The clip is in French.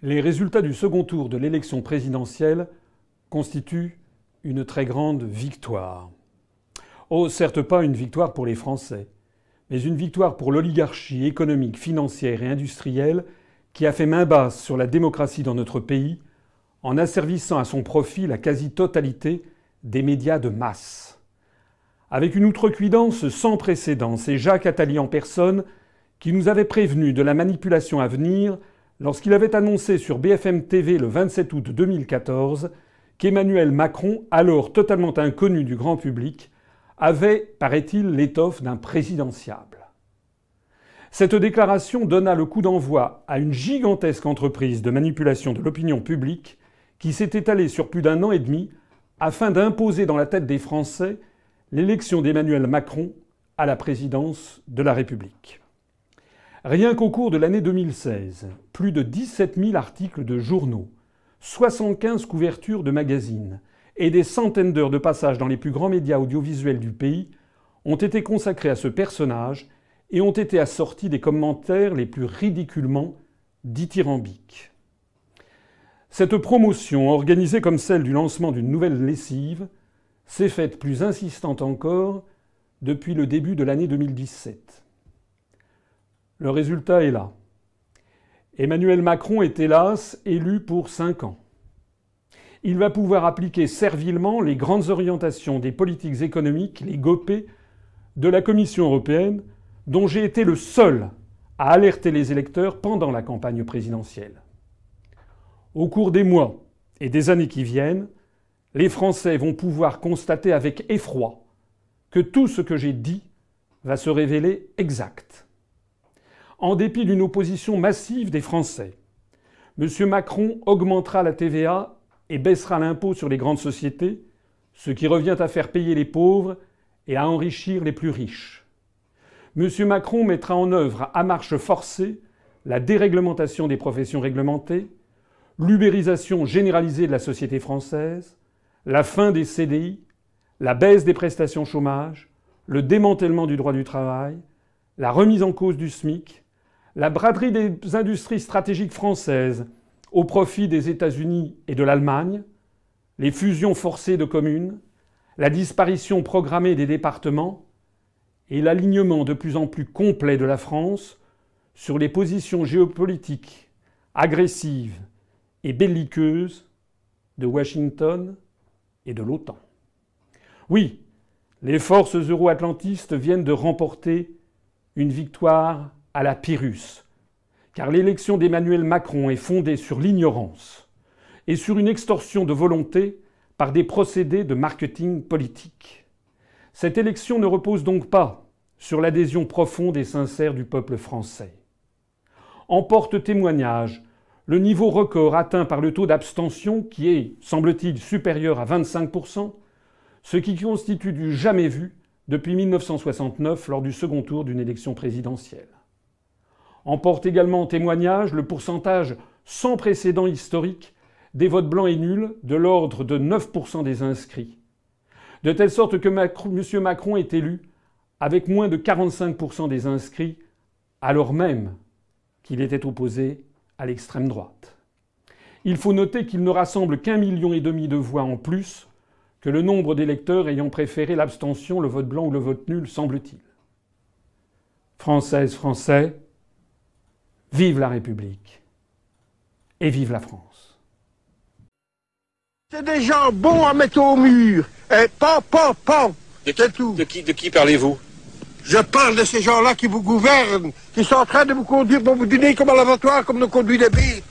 Les résultats du second tour de l'élection présidentielle constituent une très grande victoire. Oh, certes pas une victoire pour les Français, mais une victoire pour l'oligarchie économique, financière et industrielle qui a fait main basse sur la démocratie dans notre pays en asservissant à son profit la quasi-totalité des médias de masse. Avec une outrecuidance sans précédent, c'est Jacques Attali en personne qui nous avait prévenus de la manipulation à venir lorsqu'il avait annoncé sur BFM TV le 27 août 2014 qu'Emmanuel Macron, alors totalement inconnu du grand public, avait, paraît-il, l'étoffe d'un présidentiable. Cette déclaration donna le coup d'envoi à une gigantesque entreprise de manipulation de l'opinion publique qui s'est étalée sur plus d'un an et demi afin d'imposer dans la tête des Français l'élection d'Emmanuel Macron à la présidence de la République. Rien qu'au cours de l'année 2016, plus de 17 000 articles de journaux, 75 couvertures de magazines et des centaines d'heures de passage dans les plus grands médias audiovisuels du pays ont été consacrés à ce personnage et ont été assortis des commentaires les plus ridiculement dithyrambiques. Cette promotion, organisée comme celle du lancement d'une nouvelle lessive, s'est faite plus insistante encore depuis le début de l'année 2017. Le résultat est là. Emmanuel Macron est hélas élu pour 5 ans. Il va pouvoir appliquer servilement les grandes orientations des politiques économiques, les GOPÉ, de la Commission européenne, dont j'ai été le seul à alerter les électeurs pendant la campagne présidentielle. Au cours des mois et des années qui viennent, les Français vont pouvoir constater avec effroi que tout ce que j'ai dit va se révéler exact. En dépit d'une opposition massive des Français, M. Macron augmentera la TVA et baissera l'impôt sur les grandes sociétés, ce qui revient à faire payer les pauvres et à enrichir les plus riches. M. Macron mettra en œuvre à marche forcée la déréglementation des professions réglementées, l'ubérisation généralisée de la société française, la fin des CDI, la baisse des prestations chômage, le démantèlement du droit du travail, la remise en cause du SMIC, la braderie des industries stratégiques françaises au profit des États-Unis et de l'Allemagne, les fusions forcées de communes, la disparition programmée des départements et l'alignement de plus en plus complet de la France sur les positions géopolitiques agressives et belliqueuses de Washington et de l'OTAN. Oui, les forces euro-atlantistes viennent de remporter une victoire à la Pyrrhus, car l'élection d'Emmanuel Macron est fondée sur l'ignorance et sur une extorsion de volonté par des procédés de marketing politique. Cette élection ne repose donc pas sur l'adhésion profonde et sincère du peuple français. En porte témoignage le niveau record atteint par le taux d'abstention qui est, semble-t-il, supérieur à 25%, ce qui constitue du jamais vu depuis 1969 lors du second tour d'une élection présidentielle. En porte également témoignage le pourcentage sans précédent historique des votes blancs et nuls de l'ordre de 9% des inscrits. De telle sorte que M. Macron est élu avec moins de 45% des inscrits, alors même qu'il était opposé à l'extrême droite. Il faut noter qu'il ne rassemble qu'1,5 million de voix en plus que le nombre d'électeurs ayant préféré l'abstention, le vote blanc ou le vote nul, semble-t-il. Françaises, Français, vive la République et vive la France. C'est des gens bons à mettre au mur. Et pan, c'est tout. De qui parlez-vous? Je parle de ces gens-là qui vous gouvernent, qui sont en train de vous conduire pour vous dîner comme à l'abattoir, comme nous conduit les bêtes.